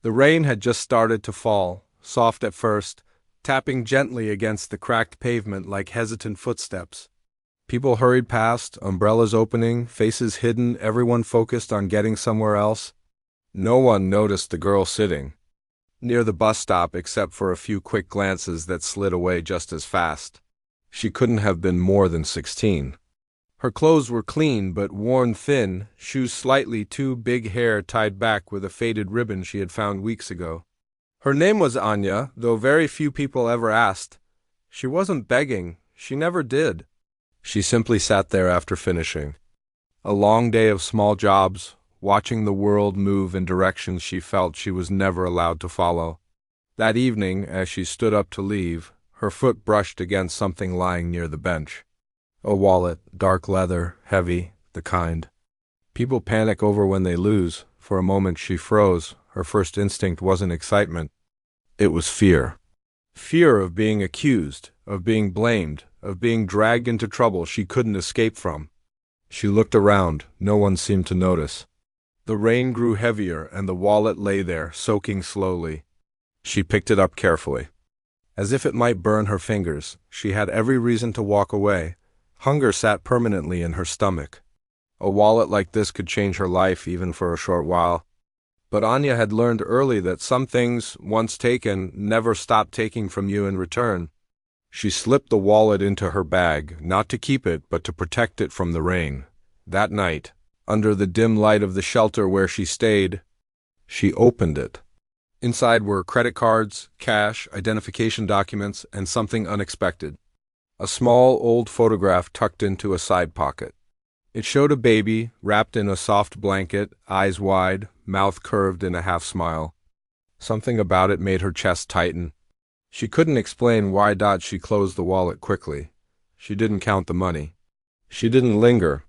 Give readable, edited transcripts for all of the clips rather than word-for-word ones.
The rain had just started to fall, soft at first, tapping gently against the cracked pavement like hesitant footsteps. People hurried past, umbrellas opening, faces hidden, everyone focused on getting somewhere else. No one noticed the girl sitting near the bus stop except for a few quick glances that slid away just as fast. She couldn't have been more than 16. Her clothes were clean but worn thin, shoes slightly too big, hair tied back with a faded ribbon she had found weeks ago. Her name was Anya, though very few people ever asked. She wasn't begging, she never did. She simply sat there after finishing a long day of small jobs, watching the world move in directions she felt she was never allowed to follow. That evening, as she stood up to leave, her foot brushed against something lying near the bench. A wallet, dark leather, heavy, the kind people panic over when they lose. For a moment she froze. Her first instinct wasn't excitement. It was fear. Fear of being accused, of being blamed, of being dragged into trouble she couldn't escape from. She looked around. No one seemed to notice. The rain grew heavier and the wallet lay there, soaking slowly. She picked it up carefully. As if it might burn her fingers, she had every reason to walk away. Hunger sat permanently in her stomach. A wallet like this could change her life even for a short while. But Anya had learned early that some things, once taken, never stop taking from you in return. She slipped the wallet into her bag, not to keep it, but to protect it from the rain. That night, under the dim light of the shelter where she stayed, she opened it. Inside were credit cards, cash, identification documents, and something unexpected. A small, old photograph tucked into a side pocket. It showed a baby, wrapped in a soft blanket, eyes wide, mouth curved in a half-smile. Something about it made her chest tighten. She couldn't explain why. She closed the wallet quickly. She didn't count the money. She didn't linger.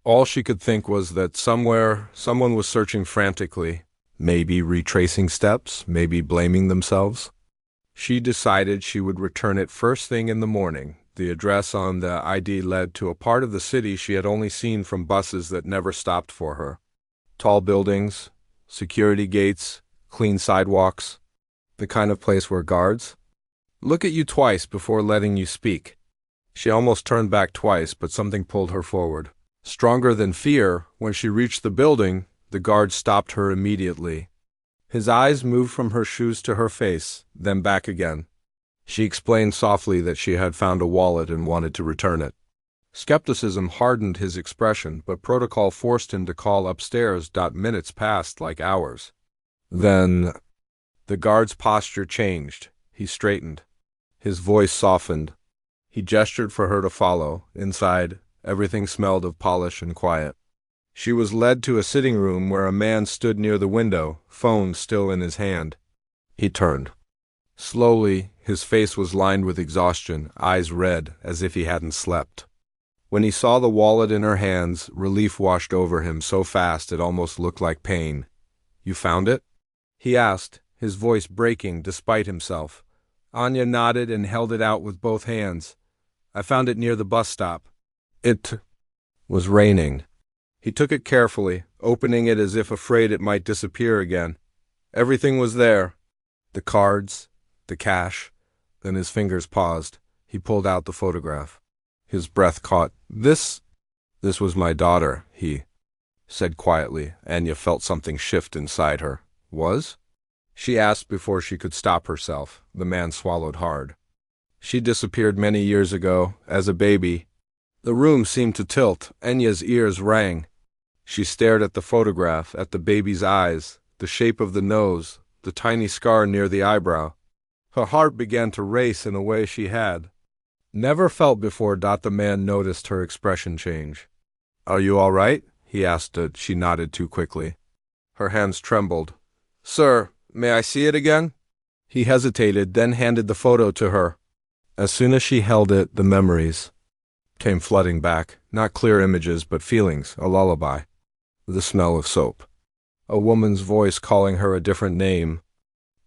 All she could think was that somewhere, someone was searching frantically, maybe retracing steps, maybe blaming themselves. She decided she would return it first thing in the morning. The address on the ID led to a part of the city she had only seen from buses that never stopped for her. Tall buildings, security gates, clean sidewalks, the kind of place where guards look at you twice before letting you speak. She almost turned back twice, but something pulled her forward. Stronger than fear, when she reached the building, the guard stopped her immediately. His eyes moved from her shoes to her face, then back again. She explained softly that she had found a wallet and wanted to return it. Skepticism hardened his expression, but protocol forced him to call upstairs. Minutes passed like hours. Then the guard's posture changed. He straightened. His voice softened. He gestured for her to follow. Inside, everything smelled of polish and quiet. She was led to a sitting room where a man stood near the window, phone still in his hand. He turned. Slowly, his face was lined with exhaustion, eyes red, as if he hadn't slept. When he saw the wallet in her hands, relief washed over him so fast it almost looked like pain. "You found it?" he asked, his voice breaking despite himself. Anya nodded and held it out with both hands. "I found it near the bus stop." It was raining. He took it carefully, opening it as if afraid it might disappear again. Everything was there. The cards, the cash. Then his fingers paused. He pulled out the photograph. His breath caught. This was my daughter," he said quietly. Anya felt something shift inside her. "Was?" she asked before she could stop herself. The man swallowed hard. "She disappeared many years ago, as a baby." The room seemed to tilt. Anya's ears rang. She stared at the photograph, at the baby's eyes, the shape of the nose, the tiny scar near the eyebrow. Her heart began to race in a way she had never felt before. The man noticed her expression change. "Are you all right?" he asked her. She nodded too quickly. Her hands trembled. "Sir, may I see it again?" He hesitated, then handed the photo to her. As soon as she held it, the memories came flooding back. Not clear images, but feelings, a lullaby. The smell of soap. A woman's voice calling her a different name.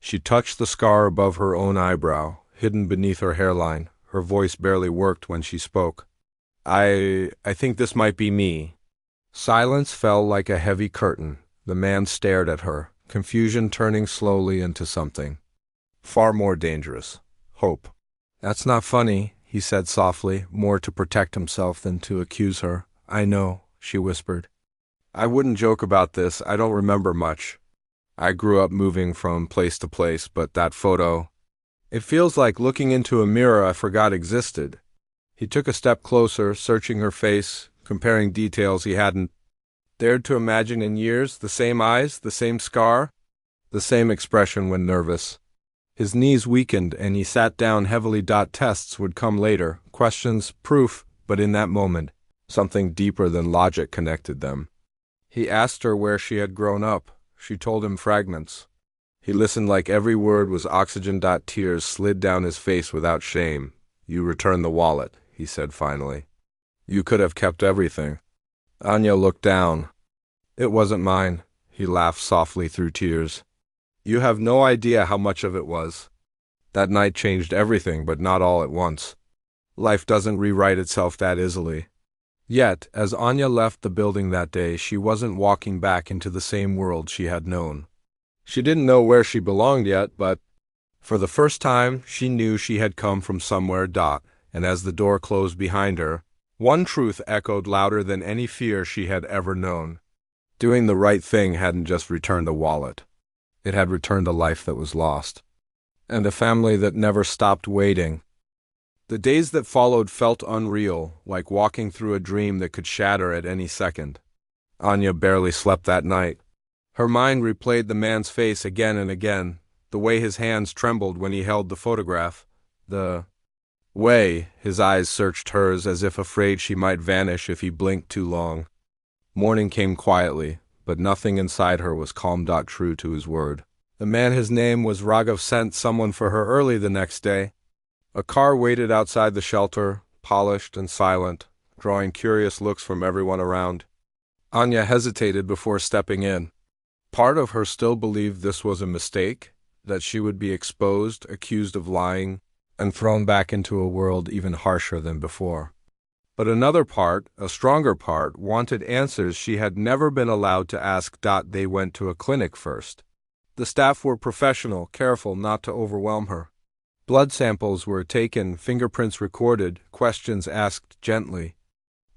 She touched the scar above her own eyebrow, hidden beneath her hairline. Her voice barely worked when she spoke. I think this might be me." Silence fell like a heavy curtain. The man stared at her, confusion turning slowly into something far more dangerous: hope. "That's not funny," he said softly, more to protect himself than to accuse her. "I know," she whispered. "I wouldn't joke about this. I don't remember much. I grew up moving from place to place, but that photo, it feels like looking into a mirror I forgot existed." He took a step closer, searching her face, comparing details he hadn't dared to imagine in years: the same eyes, the same scar, the same expression when nervous. His knees weakened, and he sat down heavily. Tests would come later, questions, proof, but in that moment, something deeper than logic connected them. He asked her where she had grown up. She told him fragments. He listened like every word was oxygen. Tears slid down his face without shame. "You returned the wallet," he said finally. "You could have kept everything." Anya looked down. "It wasn't mine." He laughed softly through tears. "You have no idea how much of it was. That night changed everything, but not all at once. Life doesn't rewrite itself that easily." Yet, as Anya left the building that day, she wasn't walking back into the same world she had known. She didn't know where she belonged yet, but for the first time she knew she had come from somewhere. And as the door closed behind her, one truth echoed louder than any fear she had ever known. Doing the right thing hadn't just returned a wallet. It had returned a life that was lost, and a family that never stopped waiting. The days that followed felt unreal, like walking through a dream that could shatter at any second. Anya barely slept that night. Her mind replayed the man's face again and again, the way his hands trembled when he held the photograph, the way his eyes searched hers as if afraid she might vanish if he blinked too long. Morning came quietly, but nothing inside her was calm. True to his word, the man, his name was Raghav, sent someone for her early the next day. A car waited outside the shelter, polished and silent, drawing curious looks from everyone around. Anya hesitated before stepping in. Part of her still believed this was a mistake, that she would be exposed, accused of lying, and thrown back into a world even harsher than before. But another part, a stronger part, wanted answers she had never been allowed to ask. They went to a clinic first. The staff were professional, careful not to overwhelm her. Blood samples were taken, fingerprints recorded, questions asked gently.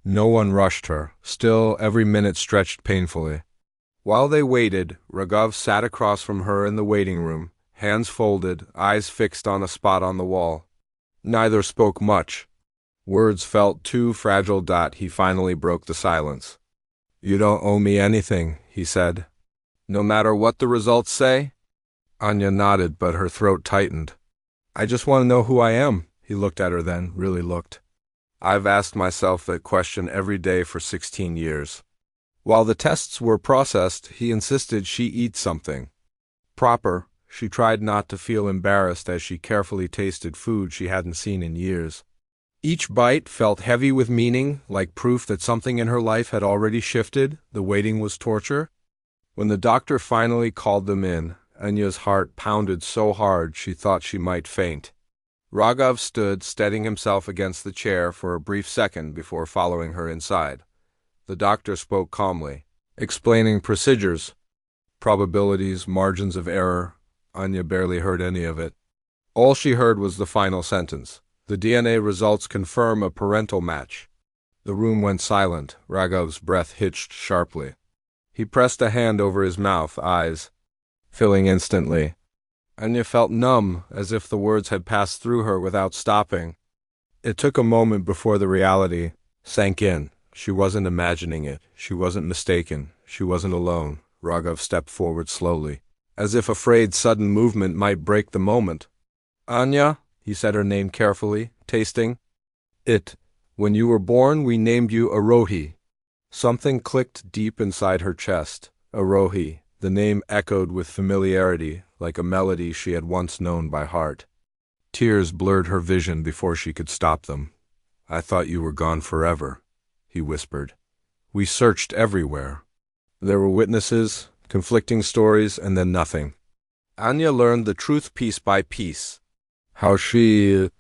No one rushed her. Still, every minute stretched painfully. While they waited, Raghav sat across from her in the waiting room, hands folded, eyes fixed on a spot on the wall. Neither spoke much. Words felt too fragile. He finally broke the silence. "You don't owe me anything," he said. "No matter what the results say?" Anya nodded, but her throat tightened. "I just want to know who I am." He looked at her then, really looked. "I've asked myself that question every day for 16 years. While the tests were processed, he insisted she eat something proper. She tried not to feel embarrassed as she carefully tasted food she hadn't seen in years. Each bite felt heavy with meaning, like proof that something in her life had already shifted. The waiting was torture. When the doctor finally called them in, Anya's heart pounded so hard she thought she might faint. Raghav stood, steadying himself against the chair for a brief second before following her inside. The doctor spoke calmly, explaining procedures, probabilities, margins of error. Anya barely heard any of it. All she heard was the final sentence. "The DNA results confirm a parental match." The room went silent. Raghav's breath hitched sharply. He pressed a hand over his mouth, eyes filling instantly. Anya felt numb, as if the words had passed through her without stopping. It took a moment before the reality sank in. She wasn't imagining it. She wasn't mistaken. She wasn't alone. Raghav stepped forward slowly, as if afraid sudden movement might break the moment. "Anya," he said her name carefully, tasting it. "When you were born, we named you Arohi." Something clicked deep inside her chest. Arohi. The name echoed with familiarity, like a melody she had once known by heart. Tears blurred her vision before she could stop them. "I thought you were gone forever," he whispered. "We searched everywhere." There were witnesses, conflicting stories, and then nothing. Anya learned the truth piece by piece. How she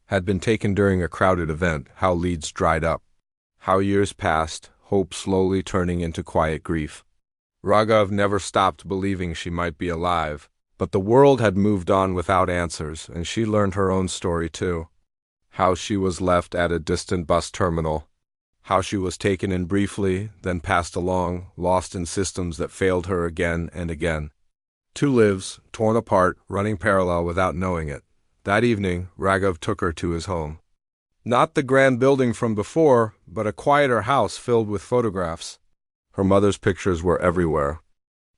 had been taken during a crowded event, how leads dried up, how years passed, hope slowly turning into quiet grief. Raghav never stopped believing she might be alive, but the world had moved on without answers, and she learned her own story too. How she was left at a distant bus terminal, how she was taken in briefly, then passed along, lost in systems that failed her again and again. Two lives, torn apart, running parallel without knowing it. That evening, Raghav took her to his home. Not the grand building from before, but a quieter house filled with photographs. Her mother's pictures were everywhere.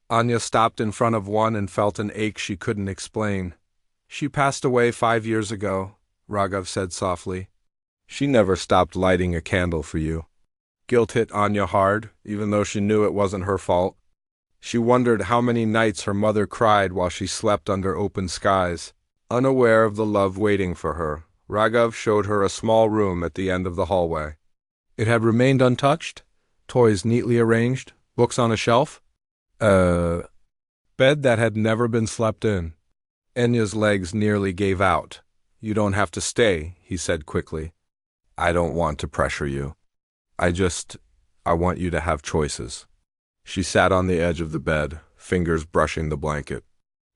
Anya stopped in front of one and felt an ache she couldn't explain. "She passed away 5 years ago," Raghav said softly. "She never stopped lighting a candle for you." Guilt hit Anya hard, even though she knew it wasn't her fault. She wondered how many nights her mother cried while she slept under open skies, unaware of the love waiting for her. Raghav showed her a small room at the end of the hallway. It had remained untouched, toys neatly arranged, books on a shelf. Bed that had never been slept in. Anya's legs nearly gave out. "You don't have to stay," he said quickly. "I don't want to pressure you. I want you to have choices." She sat on the edge of the bed, fingers brushing the blanket.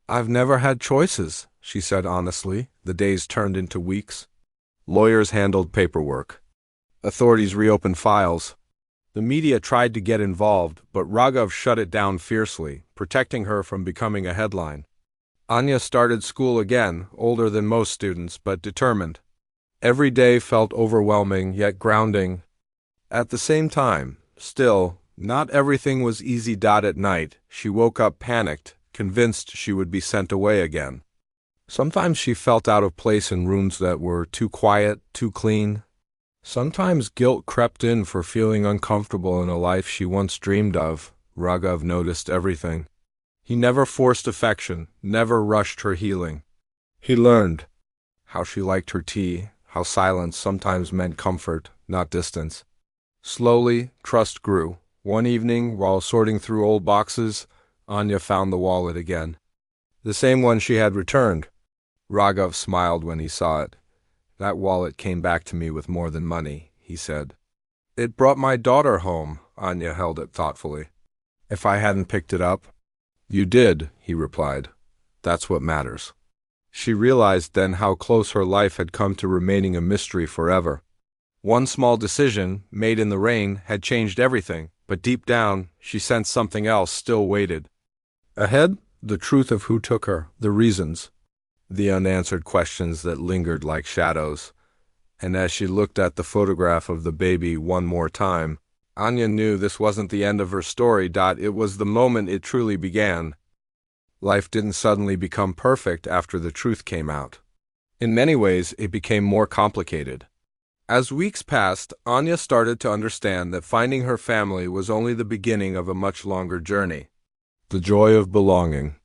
"I've never had choices," she said honestly. The days turned into weeks. Lawyers handled paperwork. Authorities reopened files. The media tried to get involved, but Raghav shut it down fiercely, protecting her from becoming a headline. Anya started school again, older than most students, but determined. Every day felt overwhelming, yet grounding. At the same time, still, not everything was easy. At night, she woke up panicked, convinced she would be sent away again. Sometimes she felt out of place in rooms that were too quiet, too clean. Sometimes guilt crept in for feeling uncomfortable in a life she once dreamed of. Raghav noticed everything. He never forced affection, never rushed her healing. He learned how she liked her tea, how silence sometimes meant comfort, not distance. Slowly, trust grew. One evening, while sorting through old boxes, Anya found the wallet again. The same one she had returned. Raghav smiled when he saw it. "That wallet came back to me with more than money," he said. "It brought my daughter home." Anya held it thoughtfully. "If I hadn't picked it up?" "You did," he replied. "That's what matters." She realized then how close her life had come to remaining a mystery forever. One small decision, made in the rain, had changed everything, but deep down, she sensed something else still waited. Ahead, the truth of who took her, the reasons, the unanswered questions that lingered like shadows. And as she looked at the photograph of the baby one more time, Anya knew this wasn't the end of her story. It was the moment it truly began. Life didn't suddenly become perfect after the truth came out. In many ways, it became more complicated. As weeks passed, Anya started to understand that finding her family was only the beginning of a much longer journey. The joy of belonging,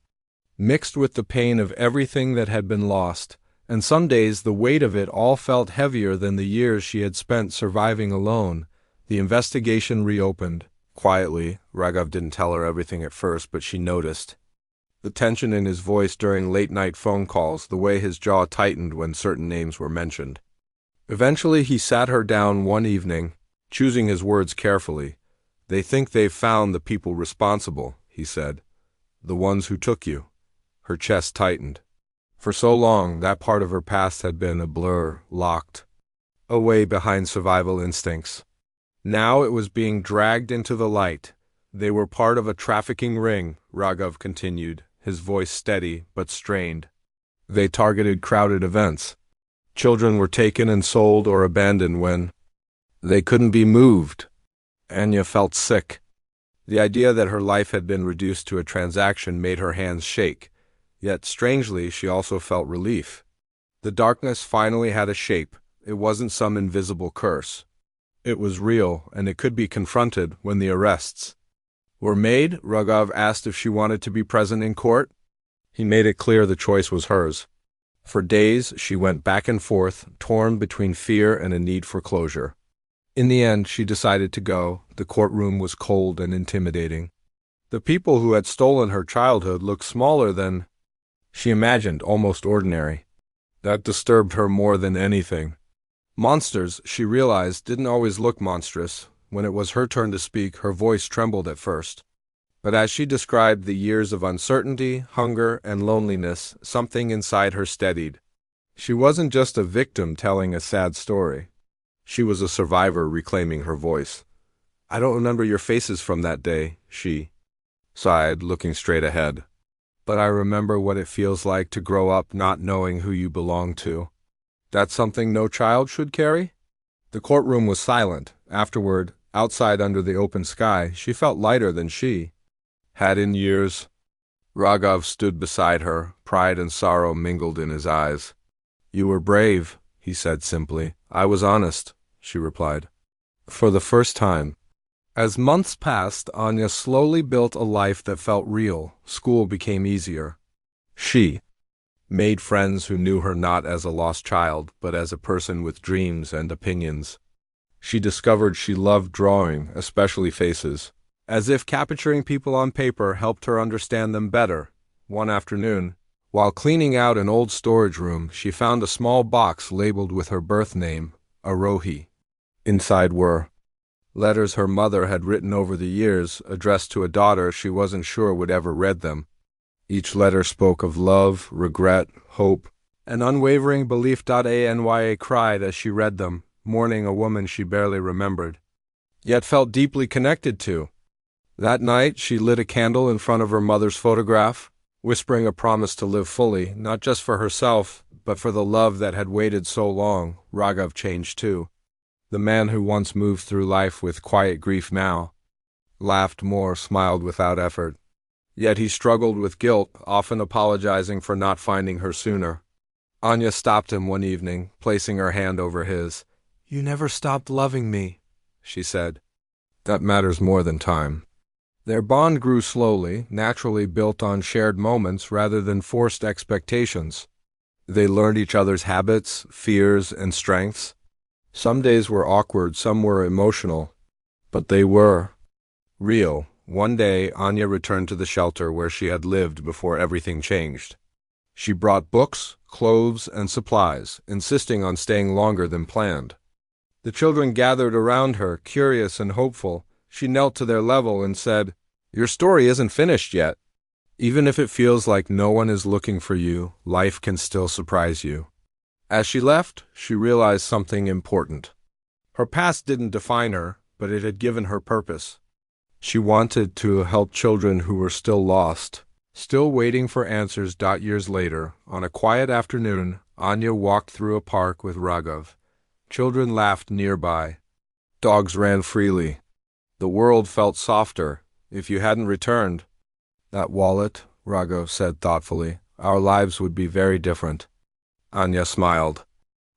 mixed with the pain of everything that had been lost, and some days the weight of it all felt heavier than the years she had spent surviving alone. The investigation reopened. Quietly, Raghav didn't tell her everything at first, but she noticed. The tension in his voice during late-night phone calls, the way his jaw tightened when certain names were mentioned. Eventually he sat her down one evening, choosing his words carefully. "They think they've found the people responsible," he said. "The ones who took you." Her chest tightened. For so long, that part of her past had been a blur, locked away behind survival instincts. Now it was being dragged into the light. "They were part of a trafficking ring," Raghav continued, his voice steady but strained. "They targeted crowded events. Children were taken and sold or abandoned when they couldn't be moved." Anya felt sick. The idea that her life had been reduced to a transaction made her hands shake. Yet, strangely, she also felt relief. The darkness finally had a shape. It wasn't some invisible curse. It was real, and it could be confronted. When the arrests were made, Raghav asked if she wanted to be present in court. He made it clear the choice was hers. For days, she went back and forth, torn between fear and a need for closure. In the end, she decided to go. The courtroom was cold and intimidating. The people who had stolen her childhood looked smaller than she imagined, almost ordinary. That disturbed her more than anything. Monsters, she realized, didn't always look monstrous. When it was her turn to speak, her voice trembled at first. But as she described the years of uncertainty, hunger, and loneliness, something inside her steadied. She wasn't just a victim telling a sad story. She was a survivor reclaiming her voice. "I don't remember your faces from that day," she sighed, looking straight ahead. "But I remember what it feels like to grow up not knowing who you belong to. That's something no child should carry?" The courtroom was silent. Afterward, outside under the open sky, she felt lighter than she had in years. Raghav stood beside her, pride and sorrow mingled in his eyes. "You were brave," he said simply. "I was honest," she replied. For the first time. As months passed, Anya slowly built a life that felt real. School became easier. She made friends who knew her not as a lost child, but as a person with dreams and opinions. She discovered she loved drawing, especially faces, as if capturing people on paper helped her understand them better. One afternoon, while cleaning out an old storage room, she found a small box labeled with her birth name, Arohi. Inside were letters her mother had written over the years, addressed to a daughter she wasn't sure would ever read them. Each letter spoke of love, regret, hope, and unwavering belief. Anya cried as she read them, mourning a woman she barely remembered, yet felt deeply connected to. That night, she lit a candle in front of her mother's photograph, whispering a promise to live fully, not just for herself, but for the love that had waited so long. Raghav changed too. The man who once moved through life with quiet grief now laughed more, smiled without effort. Yet he struggled with guilt, often apologizing for not finding her sooner. Anya stopped him one evening, placing her hand over his. "You never stopped loving me," she said. "That matters more than time." Their bond grew slowly, naturally built on shared moments rather than forced expectations. They learned each other's habits, fears, and strengths. Some days were awkward, some were emotional, but they were real. One day, Anya returned to the shelter where she had lived before everything changed. She brought books, clothes, and supplies, insisting on staying longer than planned. The children gathered around her, curious and hopeful. She knelt to their level and said, "Your story isn't finished yet. Even if it feels like no one is looking for you, life can still surprise you." As she left, she realized something important. Her past didn't define her, but it had given her purpose. She wanted to help children who were still lost, still waiting for answers. Years later, on a quiet afternoon, Anya walked through a park with Raghav. Children laughed nearby. Dogs ran freely. The world felt softer. If you hadn't returned that wallet, Raghav said thoughtfully, our lives would be very different. Anya smiled.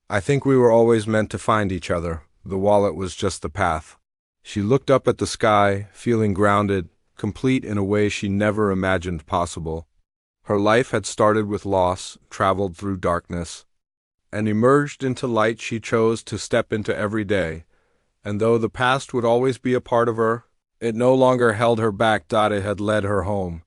"I think we were always meant to find each other. The wallet was just the path." She looked up at the sky, feeling grounded, complete in a way she never imagined possible. Her life had started with loss, traveled through darkness, and emerged into light she chose to step into every day. And though the past would always be a part of her, it no longer held her back. It had led her home.